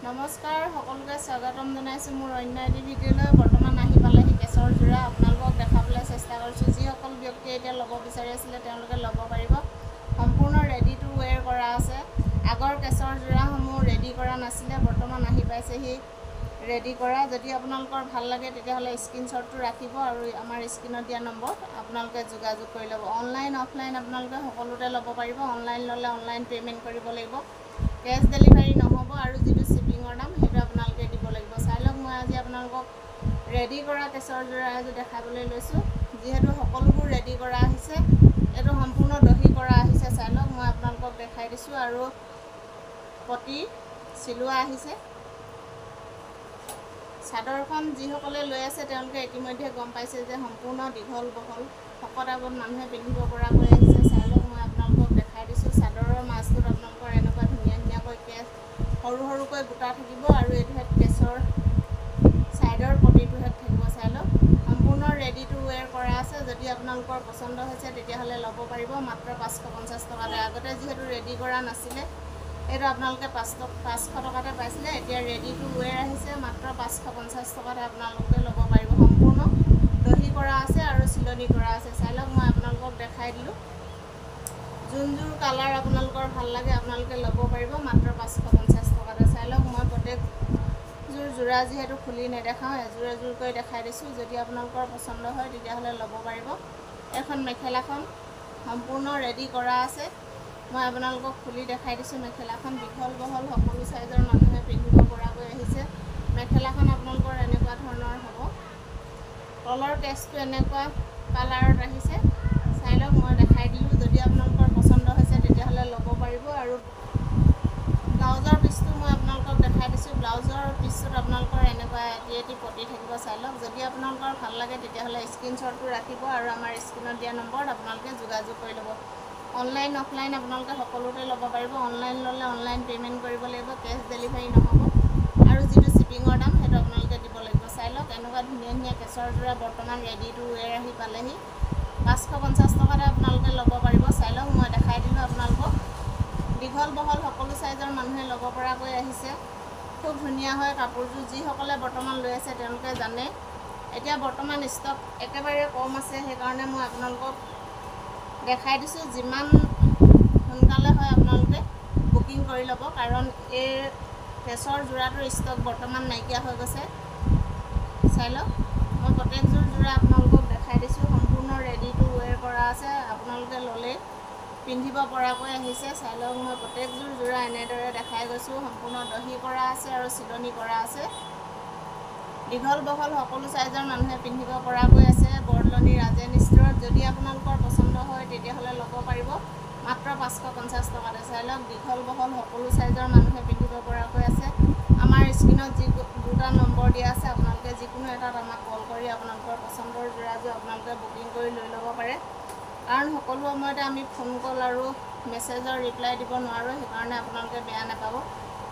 নমস্কাৰ সকলোকে স্বাগতম জনাইছো মোৰ অন্য এটি ভিডিঅ'লৈ। বৰ্তমান আহি পালেহি কেশৰ যোৰা আপোনালোকক দেখাবলৈ চেষ্টা কৰিছোঁ। যিসকল ব্যক্তিয়ে এতিয়া ল'ব বিচাৰি আছিলে তেওঁলোকে ল'ব পাৰিব। সম্পূৰ্ণ ৰেডি টু ৱেৰ কৰা আছে। আগৰ কেশৰ যোৰাসমূহ ৰেডি কৰা নাছিলে, বৰ্তমান আহি পাইছেহি ৰেডি কৰা। যদি আপোনালোকৰ ভাল লাগে তেতিয়াহ'লে স্ক্ৰীনশ্বটটো ৰাখিব আৰু আমাৰ স্ক্ৰীনত দিয়া নম্বৰত আপোনালোকে যোগাযোগ কৰি ল'ব। অনলাইন অফলাইন আপোনালোকে সকলোতে ল'ব পাৰিব। অনলাইন ল'লে অনলাইন পে'মেণ্ট কৰিব লাগিব, কেছ ডেলিভাৰী নহ'ব আৰু যিটো শ্বিপিঙৰ দাম সেইটো আপোনালোকে দিব লাগিব। চাই লওক, মই আজি আপোনালোকক ৰেডি কৰা কেশৰ যোৰা এযোৰ দেখাবলৈ লৈছোঁ। যিহেতু সকলোবোৰ ৰেডি কৰা আহিছে, এইটো সম্পূৰ্ণ দহি কৰা আহিছে। চাই লওক, মই আপোনালোকক দেখাই দিছোঁ আৰু পটি চিলোৱা আহিছে। চাদৰখন যিসকলে লৈ আছে তেওঁলোকে ইতিমধ্যে গম পাইছে যে সম্পূৰ্ণ দীঘল বহল শকত আৱত মানুহে পিন্ধিব পৰাকৈ আহিছে। চাই লওক, মই আপোনালোকক দেখাই দিছোঁ। চাদৰৰ মাজটোত আপোনালোকৰ এনেকুৱা ধুনীয়া ধুনীয়াকৈ কেছ সৰু সৰুকৈ বুটা থাকিব আৰু এইটোহেঁত কেছৰ ছাইডৰ পটিটোহেঁত থাকিব। চাই লওক, সম্পূৰ্ণ ৰেডি টু ৱেৰ কৰা আছে। যদি আপোনালোকৰ পচন্দ হৈছে তেতিয়াহ'লে ল'ব পাৰিব মাত্ৰ 550 টকাতে। আগতে যিহেতু ৰেডি কৰা নাছিলে, এইটো আপোনালোকে 500 টকাতে পাইছিলে। এতিয়া ৰেডি টু ৱেৰ আহিছে, মাত্ৰ 550 টকাতে আপোনালোকে ল'ব পাৰিব। সম্পূৰ্ণ দহি কৰা আছে আৰু চিলনি কৰা আছে। চাই লওক, মই আপোনালোকক দেখাই দিলোঁ। যোনযোৰ কালাৰ আপোনালোকৰ ভাল লাগে আপোনালোকে ল'ব পাৰিব মাত্ৰ 550 টকাতে। চাই লওক, মই প্ৰত্যেকযোৰ যোৰা যিহেতু খুলি নেদেখাওঁ, এযোৰ এযোৰকৈ দেখাই দিছোঁ। যদি আপোনালোকৰ পচন্দ হয় তেতিয়াহ'লে ল'ব পাৰিব। এখন মেখেলাখন সম্পূৰ্ণ ৰেডি কৰা আছে। মই আপোনালোকক খুলি দেখাই দিছোঁ। মেখেলাখন দীঘল বহল সকলো চাইজৰ মানুহে পিন্ধিব পৰাকৈ আহিছে। মেখেলাখন আপোনালোকৰ এনেকুৱা ধৰণৰ হ'ব। তলৰ কেছটো এনেকুৱা কালাৰত আহিছে। চাই লওক, মই দেখাই দিলোঁ। যদি আপোনালোকৰ পচন্দ হৈছে তেতিয়াহ'লে ল'ব পাৰিব। আৰু ব্লাউজৰ পিচটো মই আপোনালোকক দেখাই দিছোঁ। ব্লাউজৰ পিচটোত আপোনালোকৰ এনেকুৱা এটি পটি থাকিব। চাই লওক, যদি আপোনালোকৰ ভাল লাগে তেতিয়াহ'লে স্ক্ৰীনশ্বটটো ৰাখিব আৰু আমাৰ স্ক্ৰীনত দিয়া নম্বৰত আপোনালোকে যোগাযোগ কৰি ল'ব। অনলাইন অফলাইন আপোনালোকে সকলোতে ল'ব পাৰিব। অনলাইন ল'লে অনলাইন পে'মেণ্ট কৰিব লাগিব, কেছ ডেলিভাৰী নহ'ব আৰু যিটো শ্বিপিঙৰ দাম সেইটো আপোনালোকে দিব লাগিব। চাই লওক, এনেকুৱা ধুনীয়া ধুনীয়া কেশৰ যোৰা বৰ্তমান ৰেডি টু ৱেৰ আহি পালেহি। 550 টকাতে আপোনালোকে ল'ব পাৰিব। চাই লওক, মই দেখাই দিলোঁ আপোনালোকক। দীঘল বহল সকলো চাইজৰ মানুহে ল'ব পৰাকৈ আহিছে। খুব ধুনীয়া হয় কাপোৰযোৰ। যিসকলে বৰ্তমান লৈ আছে তেওঁলোকে জানে এতিয়া বৰ্তমান ষ্টক একেবাৰে কম আছে, সেইকাৰণে মই আপোনালোকক দেখাই দিছোঁ। যিমান সোনকালে হয় আপোনালোকে বুকিং কৰি ল'ব, কাৰণ এই কেছৰ যোৰাটোৰ ষ্টক বৰ্তমান নাইকিয়া হৈ গৈছে। চাই লওক, মই প্ৰত্যেকযোৰ যোৰা আপোনালোকক দেখাই দিছোঁ। সম্পূৰ্ণ ৰেডি টু ৱেৰ কৰা আছে, আপোনালোকে ল'লেই পিন্ধিব পৰাকৈ আহিছে। চাই লওক, মই প্ৰত্যেকযোৰ যোৰা এনেদৰে দেখাই গৈছোঁ। সম্পূৰ্ণ দহি কৰা আছে আৰু চিলনি কৰা আছে। দীঘল বহল সকলো চাইজৰ মানুহে পিন্ধিব পৰাকৈ আছে। বৰদলনি ৰাজেন ষ্ট'ৰত। যদি আপোনালোকৰ পচন্দ হয় তেতিয়াহ'লে ল'ব পাৰিব মাত্ৰ 550 টকাতে। চাই লওক, দীঘল বহল সকলো চাইজৰ মানুহে পিন্ধিব পৰাকৈ আছে। আমাৰ স্ক্ৰীনত যি দুটা নম্বৰ দিয়া আছে, আপোনালোকে যিকোনো এটাত আমাক কল কৰি আপোনালোকৰ পচন্দৰ যোৰাযোৰ আপোনালোকে বুকিং কৰি লৈ ল'ব পাৰে। কাৰণ সকলো সময়তে আমি ফোন কল আৰু মেছেজৰ ৰিপ্লাই দিব নোৱাৰোঁ, সেইকাৰণে আপোনালোকে বেয়া নাপাব।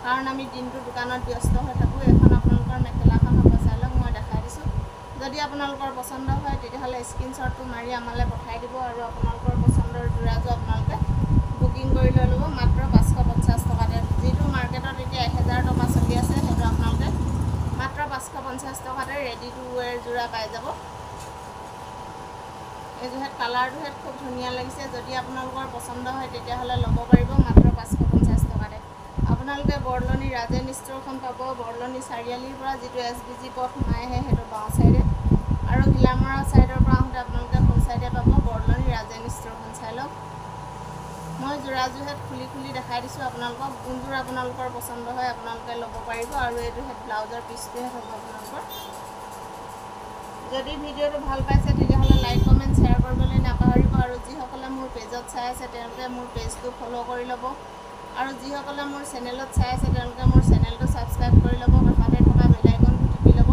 কাৰণ আমি দিনটো দোকানত ব্যস্ত হৈ থাকোঁ। এখন আপোনালোকৰ মেখেলাখন হ'ব। চাই লওক, মই দেখাই দিছোঁ। যদি আপোনালোকৰ পচন্দ হয় তেতিয়াহ'লে স্ক্ৰীনশ্বটটো মাৰি আমালৈ পঠাই দিব আৰু আপোনালোকৰ পচন্দৰ যোৰাযোৰ আপোনালোকে বুকিং কৰি লৈ ল'ব মাত্ৰ 550 টকাতে। যিটো মাৰ্কেটত এতিয়া 1000 টকা চলি আছে, সেইটো আপোনালোকে মাত্ৰ 550 টকাতে ৰেডি টু ৱেৰ যোৰা পাই যাব। এইযোৰহেঁত কালাৰটোহেঁত খুব ধুনীয়া লাগিছে। যদি আপোনালোকৰ পচন্দ হয় তেতিয়াহ'লে ল'ব পাৰিব মাত্ৰ 550 টকাতে। আপোনালোকে বৰদলনি ৰাজেন ষ্ট'ৰখন পাব বৰদলনি চাৰিআলিৰ পৰা, যিটো SBG পথ সোমাই আহে সেইটো বাওঁ ছাইডে, আৰু ঘিলামৰা ছাইডৰ পৰা আহোঁতে আপোনালোকে সোঁ ছাইডে পাব বৰদলনি ৰাজেন ষ্ট'ৰখন। চাই লওক, মই যোৰাযোৰহেঁত খুলি খুলি দেখাই দিছোঁ আপোনালোকক। যোনযোৰ আপোনালোকৰ পচন্দ হয় আপোনালোকে ল'ব পাৰিব। আৰু এইটোহেঁত ব্লাউজৰ পিচটোহে হ'ব আপোনালোকৰ। যদি ভিডিঅ'টো ভাল পাইছে তেতিয়াহ'লে লাইক কমেণ্ট শ্বেয়াৰ কৰিবলৈ নাপাহৰিব। আৰু যিসকলে মোৰ পেজত চাই আছে তেওঁলোকে মোৰ পেজটো ফ'ল' কৰি ল'ব। আৰু যিসকলে মোৰ চেনেলত চাই আছে তেওঁলোকে মোৰ চেনেলটো ছাবস্ক্ৰাইব কৰি ল'ব, কাষতে থকা বেল আইকনটো টিপি ল'ব।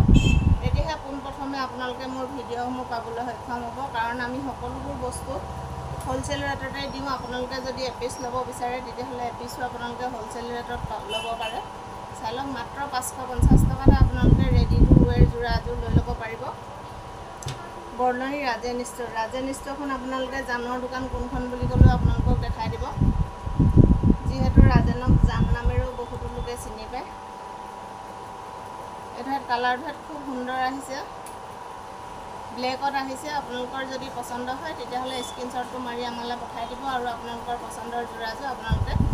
তেতিয়াহে পোনপ্ৰথমে আপোনালোকে মোৰ ভিডিঅ'সমূহ পাবলৈ সক্ষম হ'ব। কাৰণ আমি সকলোবোৰ বস্তু হ'লচেল ৰেটতে দিওঁ। আপোনালোকে যদি এপিচ ল'ব বিচাৰে তেতিয়াহ'লে এপিচো আপোনালোকে হ'লচেল ৰেটত ল'ব পাৰে। চাই লওক, মাত্ৰ 550 টকাতে আপোনালোকে ৰেডি টু ৱেৰ যোৰা এযোৰ লৈ ল'ব পাৰিব। বৰদলনি ৰাজেন ষ্ট'ৰ। ৰাজেন ষ্ট'ৰখন আপোনালোকে জানৰ দোকান কোনখন বুলি ক'লেও আপোনালোকক দেখাই দিব। যিহেতু ৰাজেনক জান নামেৰেও বহুতো লোকে চিনি পায়। এইটো কালাৰটো খুব সুন্দৰ আহিছে, ব্লেকত আহিছে। আপোনালোকৰ যদি পচন্দ হয় তেতিয়াহ'লে স্ক্ৰীনশ্বটটো মাৰি আমালৈ পঠাই দিব আৰু আপোনালোকৰ পচন্দৰ যোৰাযোৰ আপোনালোকে